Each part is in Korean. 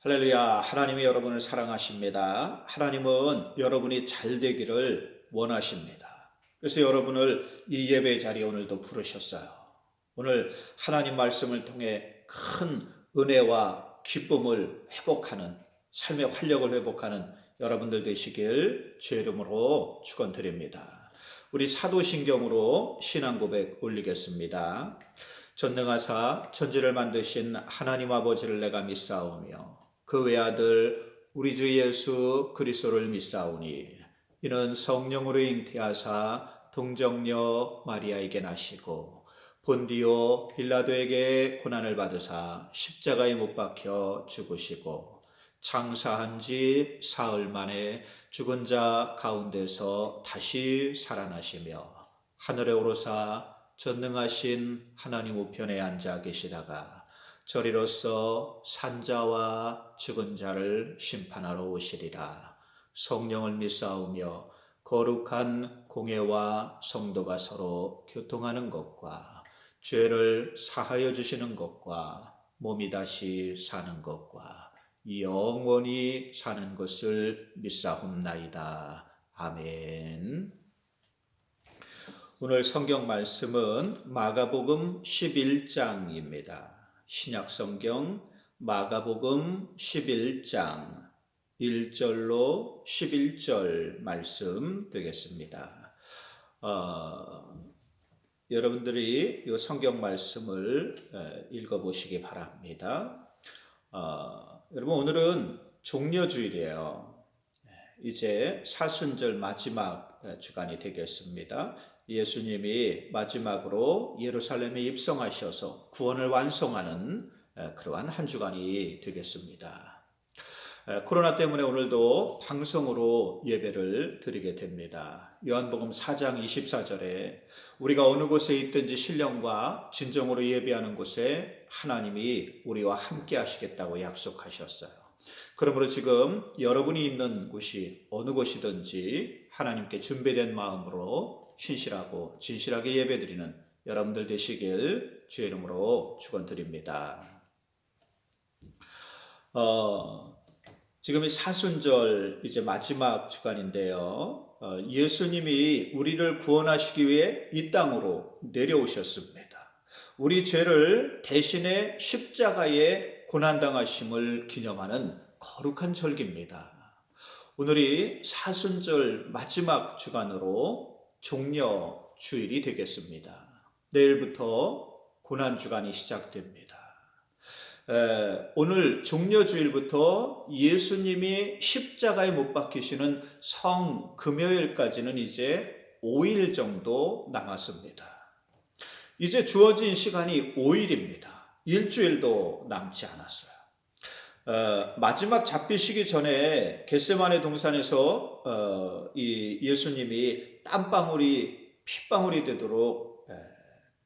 할렐루야. 하나님이 여러분을 사랑하십니다. 하나님은 여러분이 잘 되기를 원하십니다. 그래서 여러분을 이 예배 자리에 오늘도 부르셨어요. 오늘 하나님 말씀을 통해 큰 은혜와 기쁨을 회복하는, 삶의 활력을 회복하는 여러분들 되시길 주의 이름으로 축원드립니다. 우리 사도신경으로 신앙 고백 올리겠습니다. 전능하사 천지를 만드신 하나님 아버지를 내가 믿사오며 그 외아들 우리 주 예수 그리스도를 믿사오니 이는 성령으로 잉태하사 동정녀 마리아에게 나시고 본디오 빌라도에게 고난을 받으사 십자가에 못 박혀 죽으시고 장사한 지 사흘 만에 죽은 자 가운데서 다시 살아나시며 하늘에 오르사 전능하신 하나님 우편에 앉아 계시다가 저리로서 산자와 죽은 자를 심판하러 오시리라. 성령을 믿사오며 거룩한 공회와 성도가 서로 교통하는 것과 죄를 사하여 주시는 것과 몸이 다시 사는 것과 영원히 사는 것을 믿사옵나이다. 아멘. 오늘 성경 말씀은 마가복음 11장입니다. 신약성경 마가복음 11장 1절로 11절 말씀 되겠습니다. 여러분들이 이 성경 말씀을 읽어보시기 바랍니다. 여러분 오늘은 종려주일이에요. 이제 사순절 마지막 주간이 되겠습니다. 예수님이 마지막으로 예루살렘에 입성하셔서 구원을 완성하는 그러한 한 주간이 되겠습니다. 코로나 때문에 오늘도 방송으로 예배를 드리게 됩니다. 요한복음 4장 24절에 우리가 어느 곳에 있든지 신령과 진정으로 예배하는 곳에 하나님이 우리와 함께 하시겠다고 약속하셨어요. 그러므로 지금 여러분이 있는 곳이 어느 곳이든지 하나님께 준비된 마음으로 신실하고 진실하게 예배드리는 여러분들 되시길 주의 이름으로 축원드립니다. 지금 이 사순절 이제 마지막 주간인데요. 예수님이 우리를 구원하시기 위해 이 땅으로 내려오셨습니다. 우리 죄를 대신에 십자가에 고난당하심을 기념하는 거룩한 절기입니다. 오늘이 사순절 마지막 주간으로 종려 주일이 되겠습니다. 내일부터 고난 주간이 시작됩니다. 오늘 종려 주일부터 예수님이 십자가에 못 박히시는 성 금요일까지는 이제 5일 정도 남았습니다. 이제 주어진 시간이 5일입니다. 일주일도 남지 않았어요. 마지막 잡히시기 전에 겟세마네 동산에서 이 예수님이 땀방울이 핏방울이 되도록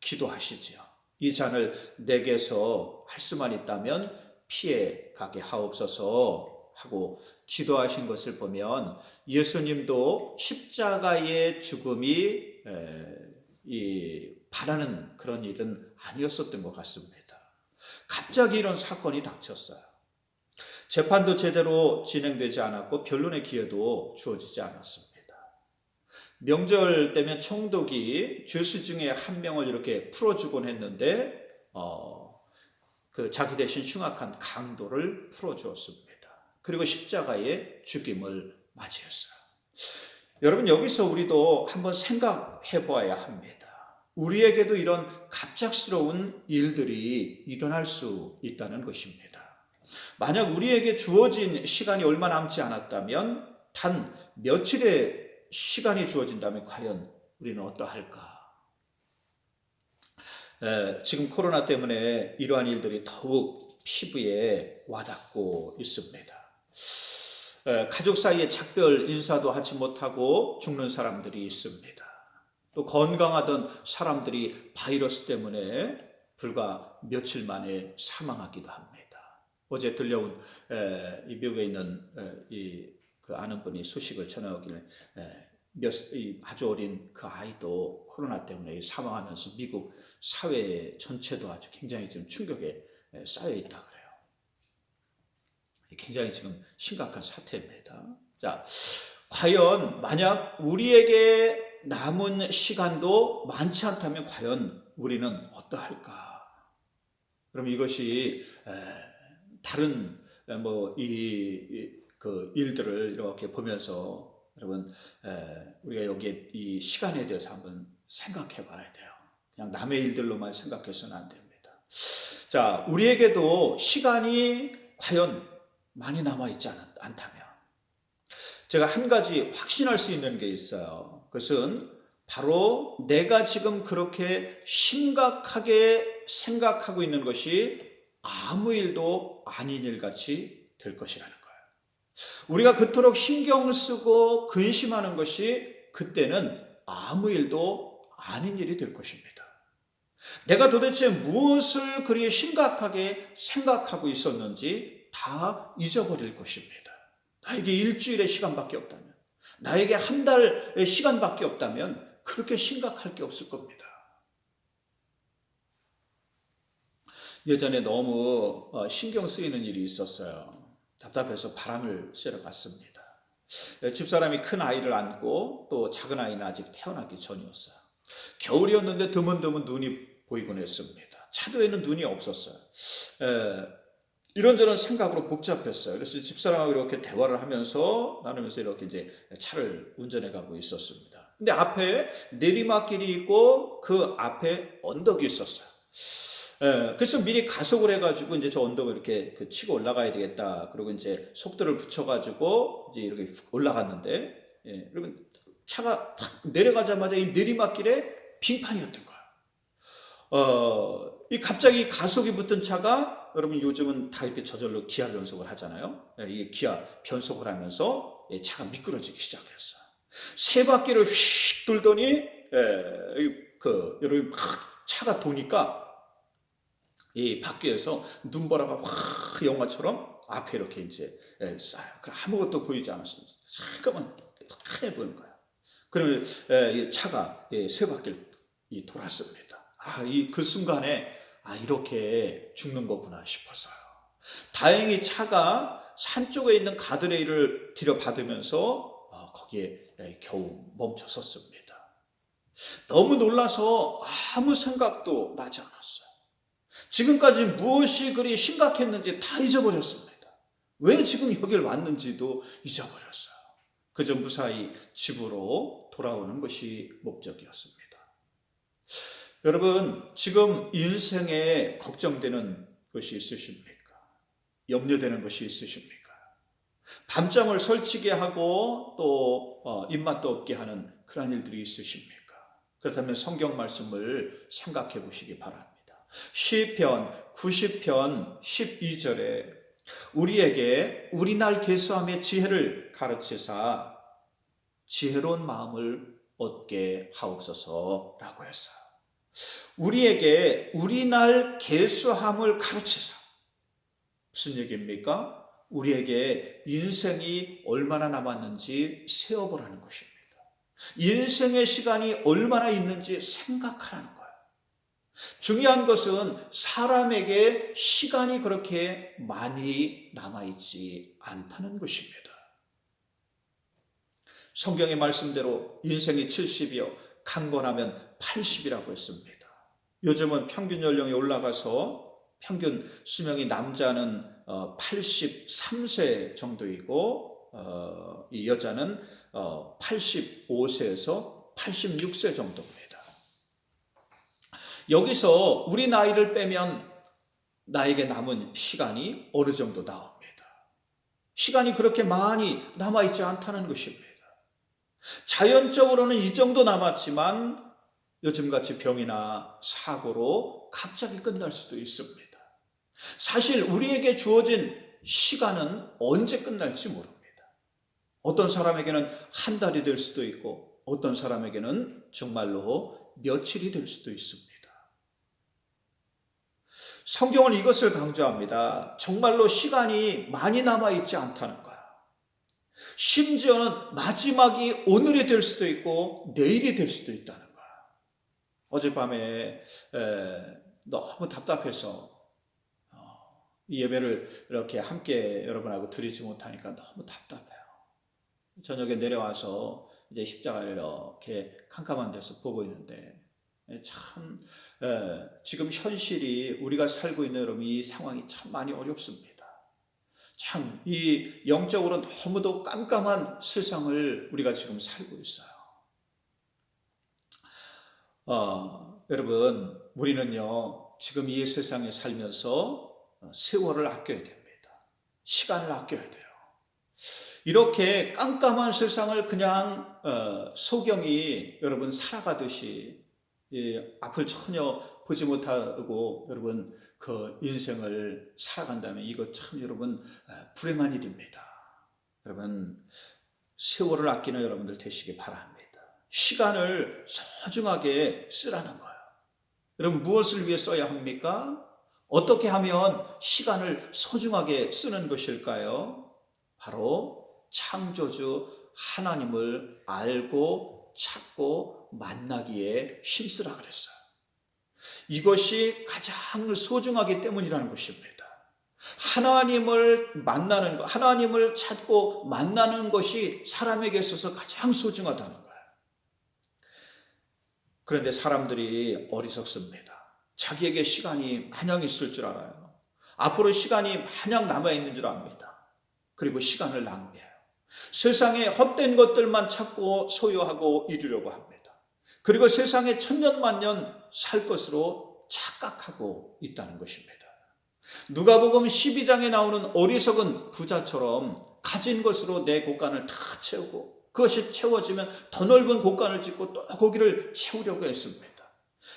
기도하시죠. 이 잔을 내게서 할 수만 있다면 피해 가게 하옵소서 하고 기도하신 것을 보면 예수님도 십자가의 죽음이 바라는 그런 일은 아니었었던 것 같습니다. 갑자기 이런 사건이 닥쳤어요. 재판도 제대로 진행되지 않았고 변론의 기회도 주어지지 않았습니다. 명절 때면 총독이 죄수 중에 한 명을 이렇게 풀어주곤 했는데 그 자기 대신 흉악한 강도를 풀어주었습니다. 그리고 십자가의 죽임을 맞이했어요. 여러분 여기서 우리도 한번 생각해 보아야 합니다. 우리에게도 이런 갑작스러운 일들이 일어날 수 있다는 것입니다. 만약 우리에게 주어진 시간이 얼마 남지 않았다면 단 며칠의 시간이 주어진다면 과연 우리는 어떠할까? 지금 코로나 때문에 이러한 일들이 더욱 피부에 와닿고 있습니다. 가족 사이에 작별 인사도 하지 못하고 죽는 사람들이 있습니다. 또 건강하던 사람들이 바이러스 때문에 불과 며칠 만에 사망하기도 합니다. 어제 들려온 이 미국에 있는 그 아는 분이 소식을 전해오기를 아주 어린 그 아이도 코로나 때문에 사망하면서 미국 사회 전체도 아주 굉장히 지금 충격에 쌓여 있다 그래요. 굉장히 지금 심각한 사태입니다. 자, 과연 만약 우리에게 남은 시간도 많지 않다면 과연 우리는 어떠할까? 그럼 이것이 다른 그 일들을 이렇게 보면서 여러분 우리가 여기에 이 시간에 대해서 한번 생각해 봐야 돼요. 그냥 남의 일들로만 생각해서는 안 됩니다. 자, 우리에게도 시간이 과연 많이 남아있지 않다면 제가 한 가지 확신할 수 있는 게 있어요. 그것은 바로 내가 지금 그렇게 심각하게 생각하고 있는 것이 아무 일도 아닌 일같이 될 것이라는 거예요. 우리가 그토록 신경 쓰고 근심하는 것이 그때는 아무 일도 아닌 일이 될 것입니다. 내가 도대체 무엇을 그리 심각하게 생각하고 있었는지 다 잊어버릴 것입니다. 나에게 일주일의 시간밖에 없다면, 나에게 한 달의 시간밖에 없다면 그렇게 심각할 게 없을 겁니다. 예전에 너무 신경 쓰이는 일이 있었어요. 답답해서 바람을 쐬러 갔습니다. 집사람이 큰 아이를 안고 또 작은 아이는 아직 태어나기 전이었어요. 겨울이었는데 드문드문 눈이 보이곤 했습니다. 차도에는 눈이 없었어요. 이런저런 생각으로 복잡했어요. 그래서 집사람하고 이렇게 대화를 하면서 나누면서 이렇게 이제 차를 운전해 가고 있었습니다. 근데 앞에 내리막길이 있고 그 앞에 언덕이 있었어요. 그래서 미리 가속을 해가지고 이제 저 언덕을 이렇게 치고 올라가야 되겠다. 그리고 이제 속도를 붙여가지고 이제 이렇게 올라갔는데, 그러면 차가 탁 내려가자마자 이 내리막길에 빙판이었던 거예요. 이 갑자기 가속이 붙은 차가 여러분 요즘은 다 이렇게 저절로 기아 변속을 하잖아요. 이 기아 변속을 하면서 차가 미끄러지기 시작했어요. 세 바퀴를 휙 돌더니 여러분 막 차가 도니까 이 바퀴에서 눈보라가 확 영화처럼 앞에 이렇게 이제 쌓여요. 그럼 아무것도 보이지 않았습니다. 잠깐만 하얘 보이는 거야. 그러면 이 차가 세 바퀴를 돌았습니다. 그 순간에 이렇게 죽는 거구나 싶어서요. 다행히 차가 산 쪽에 있는 가드레일을 들여받으면서 거기에 겨우 멈춰 섰습니다. 너무 놀라서 아무 생각도 나지 않았어요. 지금까지 무엇이 그리 심각했는지 다 잊어버렸습니다. 왜 지금 여기를 왔는지도 잊어버렸어요. 그저 무사히 집으로 돌아오는 것이 목적이었습니다. 여러분, 지금 인생에 걱정되는 것이 있으십니까? 염려되는 것이 있으십니까? 밤잠을 설치게 하고 또 입맛도 없게 하는 그런 일들이 있으십니까? 그렇다면 성경 말씀을 생각해 보시기 바랍니다. 시편 90편 12절에 우리에게 우리날 계수함의 지혜를 가르치사 지혜로운 마음을 얻게 하옵소서라고 했어요. 우리에게 우리날 계수함을 가르치사. 무슨 얘기입니까? 우리에게 인생이 얼마나 남았는지 세어보라는 것입니다. 인생의 시간이 얼마나 있는지 생각하라는 거예요. 중요한 것은 사람에게 시간이 그렇게 많이 남아있지 않다는 것입니다. 성경의 말씀대로 인생이 70이요 강건하면 80이라고 했습니다. 요즘은 평균 연령이 올라가서 평균 수명이 남자는 83세 정도이고 이 여자는 85세에서 86세 정도입니다. 여기서 우리 나이를 빼면 나에게 남은 시간이 어느 정도 나옵니다. 시간이 그렇게 많이 남아있지 않다는 것입니다. 자연적으로는 이 정도 남았지만 요즘같이 병이나 사고로 갑자기 끝날 수도 있습니다. 사실 우리에게 주어진 시간은 언제 끝날지 모릅니다. 어떤 사람에게는 한 달이 될 수도 있고 어떤 사람에게는 정말로 며칠이 될 수도 있습니다. 성경은 이것을 강조합니다. 정말로 시간이 많이 남아있지 않다는 거야. 심지어는 마지막이 오늘이 될 수도 있고 내일이 될 수도 있다는 거야. 어젯밤에 너무 답답해서 이 예배를 이렇게 함께 여러분하고 드리지 못하니까 너무 답답해요. 저녁에 내려와서 이제 십자가를 이렇게 캄캄한 데서 보고 있는데 참 지금 현실이 우리가 살고 있는 여러분 이 상황이 참 많이 어렵습니다. 참 이 영적으로 너무도 깜깜한 세상을 우리가 지금 살고 있어요. 여러분 우리는요 지금 이 세상에 살면서 세월을 아껴야 됩니다. 시간을 아껴야 돼요. 이렇게 깜깜한 세상을 그냥 소경이 여러분 살아가듯이 앞을 전혀 보지 못하고 여러분 그 인생을 살아간다면 이거 참 여러분 불행한 일입니다. 여러분 세월을 아끼는 여러분들 되시기 바랍니다. 시간을 소중하게 쓰라는 거예요. 여러분 무엇을 위해 써야 합니까? 어떻게 하면 시간을 소중하게 쓰는 것일까요? 바로 창조주 하나님을 알고 찾고 만나기에 힘쓰라 그랬어요. 이것이 가장 소중하기 때문이라는 것입니다. 하나님을 만나는 것, 하나님을 찾고 만나는 것이 사람에게 있어서 가장 소중하다는 거예요. 그런데 사람들이 어리석습니다. 자기에게 시간이 마냥 있을 줄 알아요. 앞으로 시간이 마냥 남아있는 줄 압니다. 그리고 시간을 낭비해요. 세상에 헛된 것들만 찾고 소유하고 이루려고 합니다. 그리고 세상에 천년만년 살 것으로 착각하고 있다는 것입니다. 누가복음 12장에 나오는 어리석은 부자처럼 가진 것으로 내 곳간을 다 채우고 그것이 채워지면 더 넓은 곳간을 짓고 또 거기를 채우려고 했습니다.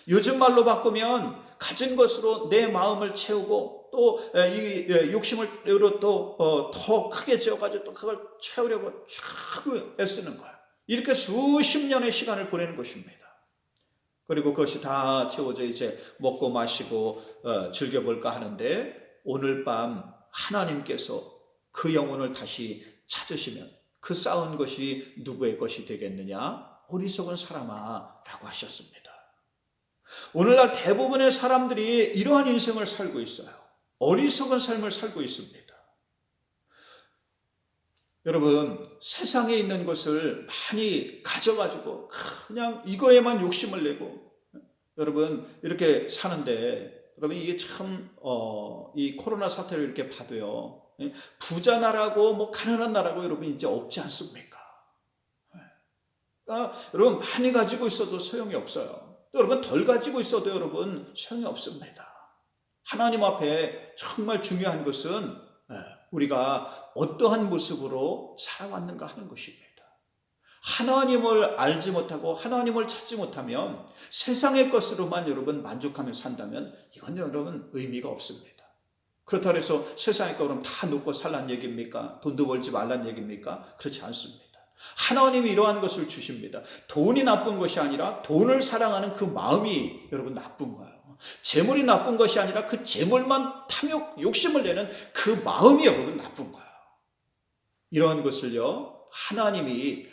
요즘 말로 바꾸면 가진 것으로 내 마음을 채우고 또 이 욕심으로 또 더 크게 지어가지고 또 그걸 채우려고 쫙 애쓰는 거예요. 이렇게 수십 년의 시간을 보내는 것입니다. 그리고 그것이 다 채워져 이제 먹고 마시고 즐겨볼까 하는데 오늘 밤 하나님께서 그 영혼을 다시 찾으시면 그 쌓은 것이 누구의 것이 되겠느냐? 어리석은 사람아 라고 하셨습니다. 오늘날 대부분의 사람들이 이러한 인생을 살고 있어요. 어리석은 삶을 살고 있습니다. 여러분 세상에 있는 것을 많이 가져가지고 그냥 이거에만 욕심을 내고 여러분 이렇게 사는데 여러분 이게 참 이 코로나 사태를 이렇게 봐도요 부자 나라고 뭐 가난한 나라고 여러분 이제 없지 않습니까? 그러니까 여러분 많이 가지고 있어도 소용이 없어요. 또 여러분 덜 가지고 있어도 여러분 소용이 없습니다. 하나님 앞에 정말 중요한 것은 우리가 어떠한 모습으로 살아왔는가 하는 것입니다. 하나님을 알지 못하고 하나님을 찾지 못하면 세상의 것으로만 여러분 만족하며 산다면 이건 여러분 의미가 없습니다. 그렇다고 해서 세상의 거 그럼 다 놓고 살란 얘기입니까? 돈도 벌지 말란 얘기입니까? 그렇지 않습니다. 하나님이 이러한 것을 주십니다. 돈이 나쁜 것이 아니라 돈을 사랑하는 그 마음이 여러분 나쁜 거예요. 재물이 나쁜 것이 아니라 그 재물만 탐욕, 욕심을 내는 그 마음이 여러분 나쁜 거예요. 이러한 것을요, 하나님이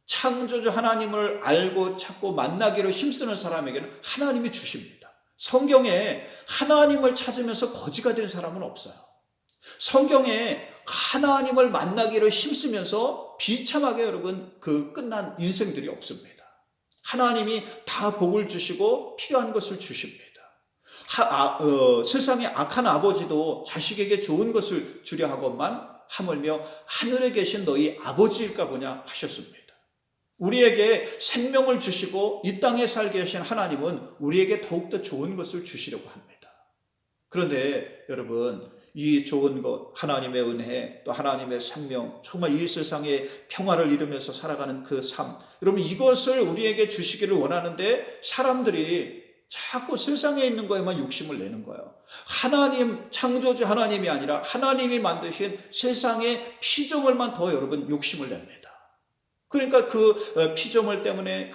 창조주 하나님을 알고 찾고 만나기로 힘쓰는 사람에게는 하나님이 주십니다. 성경에 하나님을 찾으면서 거지가 된 사람은 없어요. 성경에 하나님을 만나기로 힘쓰면서 비참하게 여러분 그 끝난 인생들이 없습니다. 하나님이 다 복을 주시고 필요한 것을 주십니다. 세상의 악한 아버지도 자식에게 좋은 것을 주려 하건만 하물며 하늘에 계신 너희 아버지일까 보냐 하셨습니다. 우리에게 생명을 주시고 이 땅에 살게 하신 하나님은 우리에게 더욱더 좋은 것을 주시려고 합니다. 그런데 여러분 이 좋은 것, 하나님의 은혜, 또 하나님의 생명, 정말 이 세상에 평화를 이루면서 살아가는 그 삶, 여러분 이것을 우리에게 주시기를 원하는데 사람들이 자꾸 세상에 있는 거에만 욕심을 내는 거예요. 하나님, 창조주 하나님이 아니라 하나님이 만드신 세상의 피조물만 더 여러분 욕심을 냅니다. 그러니까 그 피조물 때문에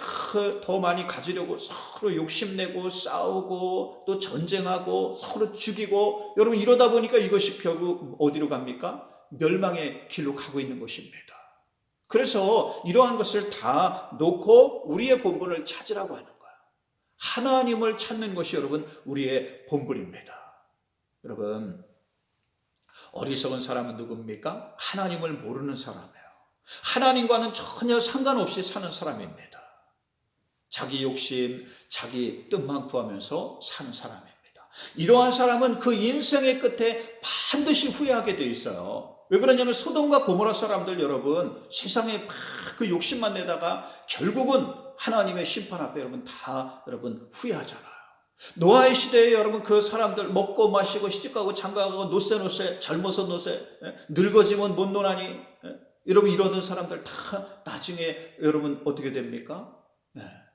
더 많이 가지려고 서로 욕심내고 싸우고 또 전쟁하고 서로 죽이고 여러분 이러다 보니까 이것이 결국 어디로 갑니까? 멸망의 길로 가고 있는 것입니다. 그래서 이러한 것을 다 놓고 우리의 본분을 찾으라고 하는 거예요. 하나님을 찾는 것이 여러분 우리의 본분입니다. 여러분 어리석은 사람은 누굽니까? 하나님을 모르는 사람이에요. 하나님과는 전혀 상관없이 사는 사람입니다. 자기 욕심, 자기 뜻만 구하면서 사는 사람입니다. 이러한 사람은 그 인생의 끝에 반드시 후회하게 돼 있어요. 왜 그러냐면 소돔과 고모라 사람들 여러분 세상에 막 그 욕심만 내다가 결국은 하나님의 심판 앞에 여러분 다 여러분 후회하잖아요. 노아의 시대에 여러분 그 사람들 먹고 마시고 시집가고 장가가고 노세 젊어서 노세 늙어지면 못 노나니 여러분 이러던 사람들 다 나중에 여러분 어떻게 됩니까?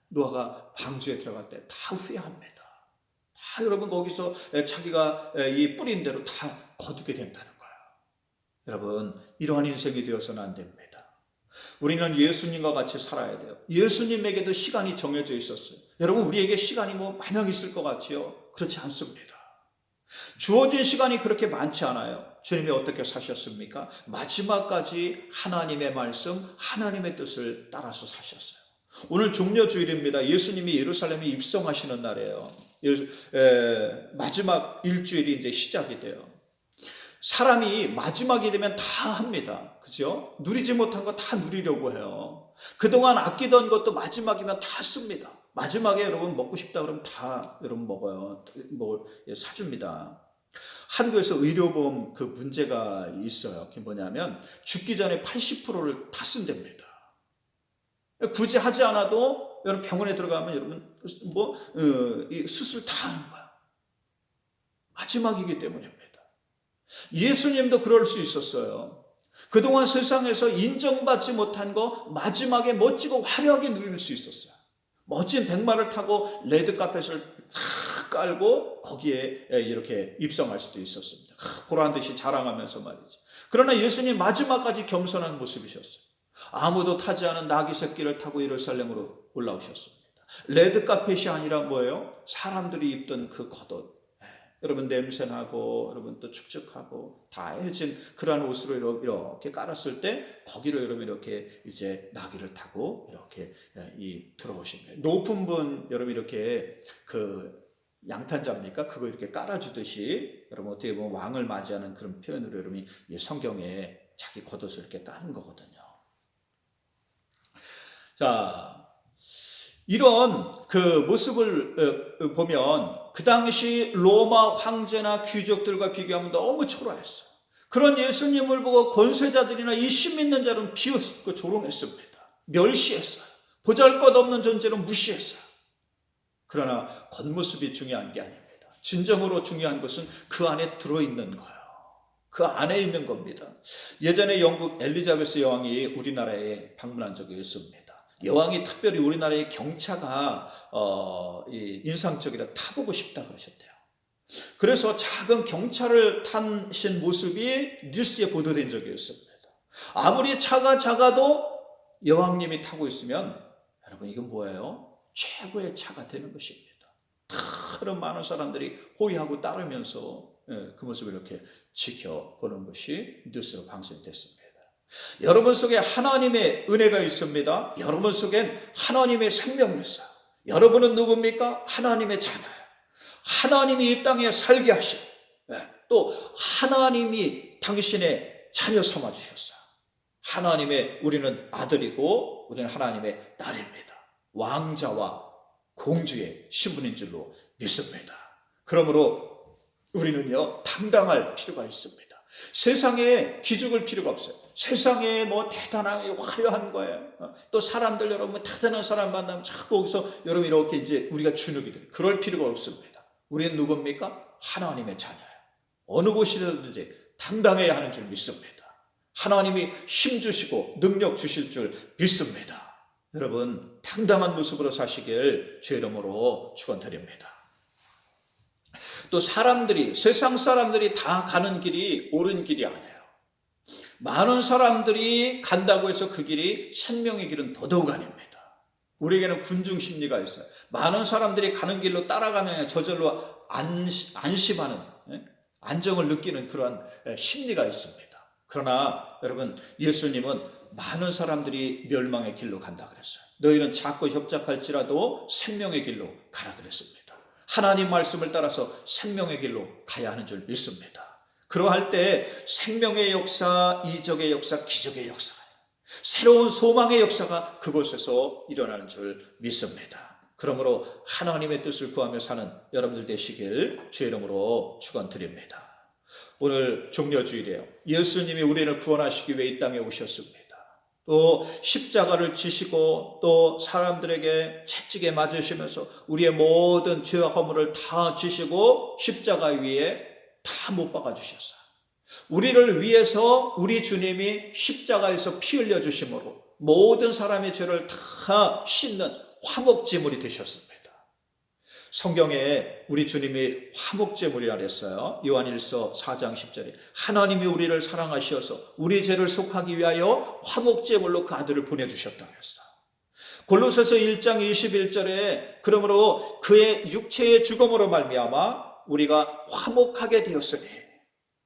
노아가 방주에 들어갈 때 다 후회합니다. 다 여러분 거기서 자기가 이 뿌린 대로 다 거두게 된다는 거예요. 여러분 이러한 인생이 되어서는 안 됩니다. 우리는 예수님과 같이 살아야 돼요. 예수님에게도 시간이 정해져 있었어요. 여러분 우리에게 시간이 뭐 마냥 있을 것 같지요? 그렇지 않습니다. 주어진 시간이 그렇게 많지 않아요. 주님이 어떻게 사셨습니까? 마지막까지 하나님의 말씀, 하나님의 뜻을 따라서 사셨어요. 오늘 종려주일입니다. 예수님이 예루살렘에 입성하시는 날이에요. 마지막 일주일이 이제 시작이 돼요. 사람이 마지막이 되면 다 합니다. 그죠? 누리지 못한 거 다 누리려고 해요. 그동안 아끼던 것도 마지막이면 다 씁니다. 마지막에 여러분 먹고 싶다 그러면 다 여러분 먹어요. 사줍니다. 한국에서 의료보험 그 문제가 있어요. 그게 뭐냐면 죽기 전에 80%를 다 쓴답니다. 굳이 하지 않아도 여러분 병원에 들어가면 여러분 수술 다 하는 거야. 마지막이기 때문입니다. 예수님도 그럴 수 있었어요. 그동안 세상에서 인정받지 못한 거 마지막에 멋지고 화려하게 누릴 수 있었어요. 멋진 백마를 타고 레드카펫을 탁 깔고 거기에 이렇게 입성할 수도 있었습니다. 보란 듯이 자랑하면서 말이죠. 그러나 예수님 마지막까지 겸손한 모습이셨어요. 아무도 타지 않은 나귀 새끼를 타고 예루살렘으로 올라오셨습니다. 레드카펫이 아니라 뭐예요? 사람들이 입던 그 겉옷. 여러분 냄새나고 여러분 또 축축하고 다 해진 그러한 옷으로 이렇게 깔았을 때 거기를 여러분 이렇게 이제 나귀를 타고 이렇게 들어오신 거예요. 높은 분 여러분 이렇게 그 양탄자입니까? 그거 이렇게 깔아주듯이 여러분 어떻게 보면 왕을 맞이하는 그런 표현으로 여러분이 성경에 자기 겉옷을 이렇게 까는 거거든요. 자. 이런 그 모습을 보면 그 당시 로마 황제나 귀족들과 비교하면 너무 초라했어요. 그런 예수님을 보고 권세자들이나 이심 있는 자는 비웃고 조롱했습니다. 멸시했어요. 보잘것없는 존재로 무시했어요. 그러나 겉모습이 중요한 게 아닙니다. 진정으로 중요한 것은 그 안에 들어있는 거예요. 그 안에 있는 겁니다. 예전에 영국 엘리자베스 여왕이 우리나라에 방문한 적이 있습니다. 여왕이 특별히 우리나라의 경차가 인상적이라 타보고 싶다 그러셨대요. 그래서 작은 경차를 타신 모습이 뉴스에 보도된 적이 있습니다. 아무리 차가 작아도 여왕님이 타고 있으면 여러분 이건 뭐예요? 최고의 차가 되는 것입니다. 그런 많은 사람들이 호위하고 따르면서 그 모습을 이렇게 지켜보는 것이 뉴스로 방송됐습니다. 여러분 속에 하나님의 은혜가 있습니다. 여러분 속엔 하나님의 생명이 있어요. 여러분은 누굽니까? 하나님의 자녀예요. 하나님이 이 땅에 살게 하시고 또 하나님이 당신의 자녀 삼아주셨어요. 하나님의 우리는 아들이고 우리는 하나님의 딸입니다. 왕자와 공주의 신분인 줄로 믿습니다. 그러므로 우리는요 당당할 필요가 있습니다. 세상에 기죽을 필요가 없어요. 세상에 뭐 대단하게 화려한 거예요. 또 사람들 여러분 대단한 사람 만나면 자꾸 거기서 여러분 이렇게 이제 우리가 주눅이 돼요. 그럴 필요가 없습니다. 우리는 누굽니까? 하나님의 자녀예요. 어느 곳이든지 당당해야 하는 줄 믿습니다. 하나님이 힘 주시고 능력 주실 줄 믿습니다. 여러분 당당한 모습으로 사시길 주의 이름으로 축원드립니다. 또 세상 사람들이 다 가는 길이 옳은 길이 아니에요. 많은 사람들이 간다고 해서 그 길이 생명의 길은 더더욱 아닙니다. 우리에게는 군중 심리가 있어요. 많은 사람들이 가는 길로 따라가면 저절로 안심하는, 안정을 느끼는 그러한 심리가 있습니다. 그러나 여러분 예수님은 많은 사람들이 멸망의 길로 간다 그랬어요. 너희는 작고 협착할지라도 생명의 길로 가라 그랬습니다. 하나님 말씀을 따라서 생명의 길로 가야 하는 줄 믿습니다. 그러할 때 생명의 역사, 이적의 역사, 기적의 역사가 새로운 소망의 역사가 그곳에서 일어나는 줄 믿습니다. 그러므로 하나님의 뜻을 구하며 사는 여러분들 되시길 주의 이름으로 축원드립니다. 오늘 종려주일이에요. 예수님이 우리를 구원하시기 위해 이 땅에 오셨습니다. 또 십자가를 지시고 또 사람들에게 채찍에 맞으시면서 우리의 모든 죄와 허물을 다 지시고 십자가 위에 다 못 박아 주셨어요. 우리를 위해서 우리 주님이 십자가에서 피 흘려 주심으로 모든 사람의 죄를 다 씻는 화목제물이 되셨습니다. 성경에 우리 주님이 화목제물이라 그랬어요. 요한일서 4장 10절에 하나님이 우리를 사랑하셔서 우리 죄를 속하기 위하여 화목제물로 그 아들을 보내주셨다 그랬어요. 골로새서 1장 21절에 그러므로 그의 육체의 죽음으로 말미암아 우리가 화목하게 되었으니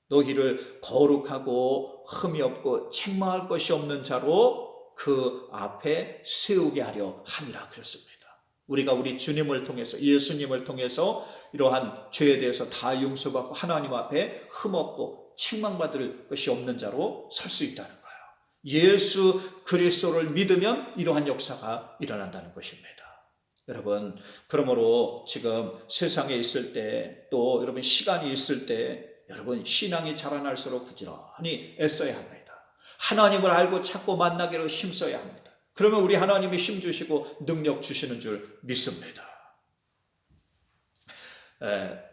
너희를 거룩하고 흠이 없고 책망할 것이 없는 자로 그 앞에 세우게 하려 함이라 그랬습니다. 우리가 우리 주님을 통해서 예수님을 통해서 이러한 죄에 대해서 다 용서받고 하나님 앞에 흠없고 책망받을 것이 없는 자로 설 수 있다는 거예요. 예수 그리스도를 믿으면 이러한 역사가 일어난다는 것입니다. 여러분, 그러므로 지금 세상에 있을 때 또 여러분 시간이 있을 때 여러분 신앙이 자라날수록 부지런히 애써야 합니다. 하나님을 알고 찾고 만나기로 힘써야 합니다. 그러면 우리 하나님이 힘 주시고 능력 주시는 줄 믿습니다.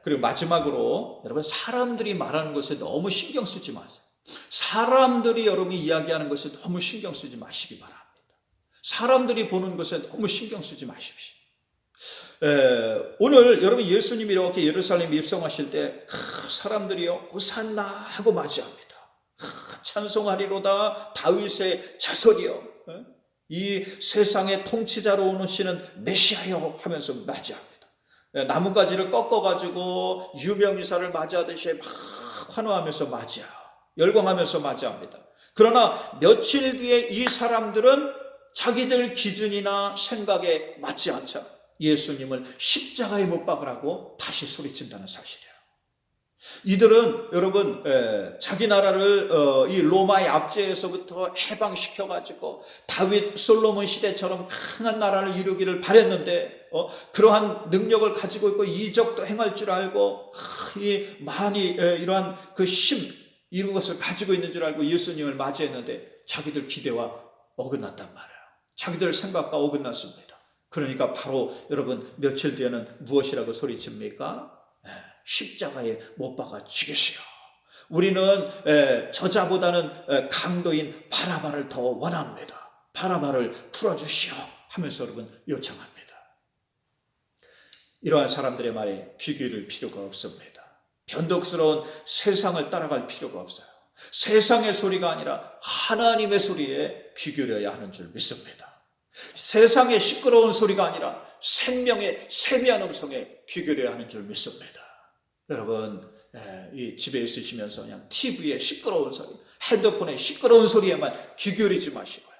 그리고 마지막으로 여러분 사람들이 말하는 것에 너무 신경 쓰지 마세요. 사람들이 여러분이 이야기하는 것에 너무 신경 쓰지 마시기 바랍니다. 사람들이 보는 것에 너무 신경 쓰지 마십시오. 오늘 여러분 예수님이 이렇게 예루살렘에 입성하실 때 사람들이요 호산나 하고 맞이합니다. 찬송하리로다 다윗의 자손이요 이 세상의 통치자로 오시는 메시아요 하면서 맞이합니다. 나뭇가지를 꺾어가지고 유명인사를 맞이하듯이 막 환호하면서 맞이해요. 열광하면서 맞이합니다. 그러나 며칠 뒤에 이 사람들은 자기들 기준이나 생각에 맞지 않죠. 예수님을 십자가에 못 박으라고 다시 소리친다는 사실이에요. 이들은 여러분 자기 나라를 이 로마의 압제에서부터 해방시켜가지고 다윗 솔로몬 시대처럼 강한 나라를 이루기를 바랬는데 그러한 능력을 가지고 있고 이적도 행할 줄 알고 많이 이러한 그 힘 이런 것을 가지고 있는 줄 알고 예수님을 맞이했는데 자기들 기대와 어긋났단 말이에요. 자기들 생각과 어긋났습니다. 그러니까 바로 여러분 며칠 뒤에는 무엇이라고 소리칩니까? 십자가에 못 박아 죽이시오. 우리는 저자보다는 강도인 바라바를 더 원합니다. 바라바를 풀어주시오 하면서 여러분 요청합니다. 이러한 사람들의 말에 귀 기울일 필요가 없습니다. 변덕스러운 세상을 따라갈 필요가 없어요. 세상의 소리가 아니라 하나님의 소리에 귀 기울여야 하는 줄 믿습니다. 세상의 시끄러운 소리가 아니라 생명의 세미한 음성에 귀 기울여야 하는 줄 믿습니다. 여러분 이 집에 있으시면서 그냥 TV의 시끄러운 소리, 핸드폰의 시끄러운 소리에만 귀 기울이지 마시고요.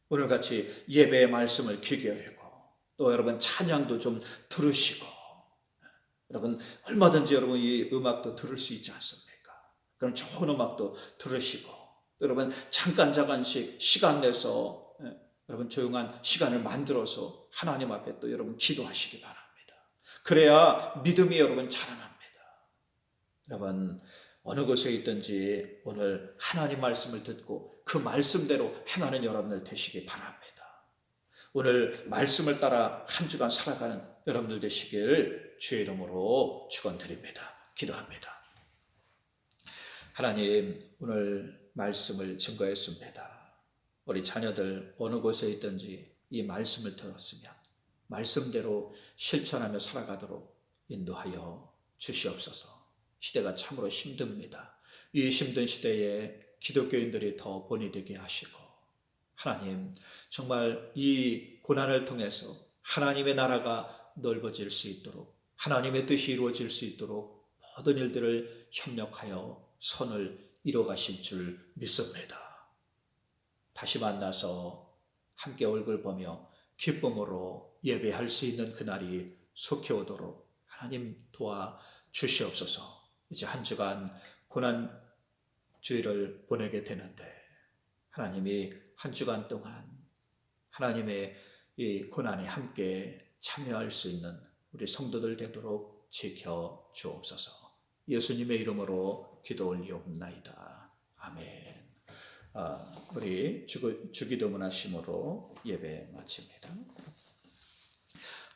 오늘같이 예배의 말씀을 귀 기울이고 또 여러분 찬양도 좀 들으시고 여러분 얼마든지 여러분 이 음악도 들을 수 있지 않습니까? 그럼 좋은 음악도 들으시고 여러분 잠깐씩 시간 내서 여러분 조용한 시간을 만들어서 하나님 앞에 또 여러분 기도하시기 바랍니다. 그래야 믿음이 여러분 자라납니다. 여러분 어느 곳에 있든지 오늘 하나님 말씀을 듣고 그 말씀대로 행하는 여러분들 되시기 바랍니다. 오늘 말씀을 따라 한 주간 살아가는 여러분들 되시길 주의 이름으로 축원드립니다. 기도합니다. 하나님 오늘 말씀을 증거했습니다. 우리 자녀들 어느 곳에 있든지 이 말씀을 들었으면 말씀대로 실천하며 살아가도록 인도하여 주시옵소서. 시대가 참으로 힘듭니다. 이 힘든 시대에 기독교인들이 더 본이 되게 하시고 하나님 정말 이 고난을 통해서 하나님의 나라가 넓어질 수 있도록 하나님의 뜻이 이루어질 수 있도록 모든 일들을 협력하여 선을 이뤄가실 줄 믿습니다. 다시 만나서 함께 얼굴 보며 기쁨으로 예배할 수 있는 그날이 속히 오도록 하나님 도와 주시옵소서. 이제 한 주간 고난 주일을 보내게 되는데 하나님이 한 주간 동안 하나님의 이 고난에 함께 참여할 수 있는 우리 성도들 되도록 지켜 주옵소서. 예수님의 이름으로 기도 올리옵나이다. 아멘. 우리 주기도문 하심으로 예배 마칩니다.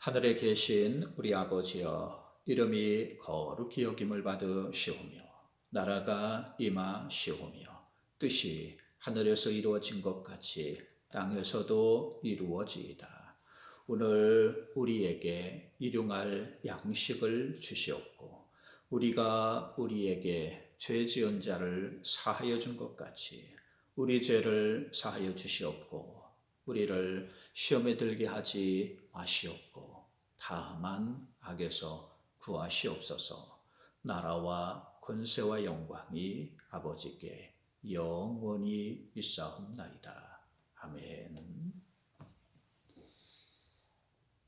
하늘에 계신 우리 아버지여, 이름이 거룩히 여김을 받으시오며 나라가 임하시오며 뜻이 하늘에서 이루어진 것 같이 땅에서도 이루어지이다. 오늘 우리에게 일용할 양식을 주시옵고 우리가 우리에게 죄 지은 자를 사하여 준 것 같이 우리 죄를 사하여 주시옵고 우리를 시험에 들게 하지 마시옵고 다만 악에서 구하시옵소서. 나라와 권세와 영광이 아버지께 영원히 있사옵나이다.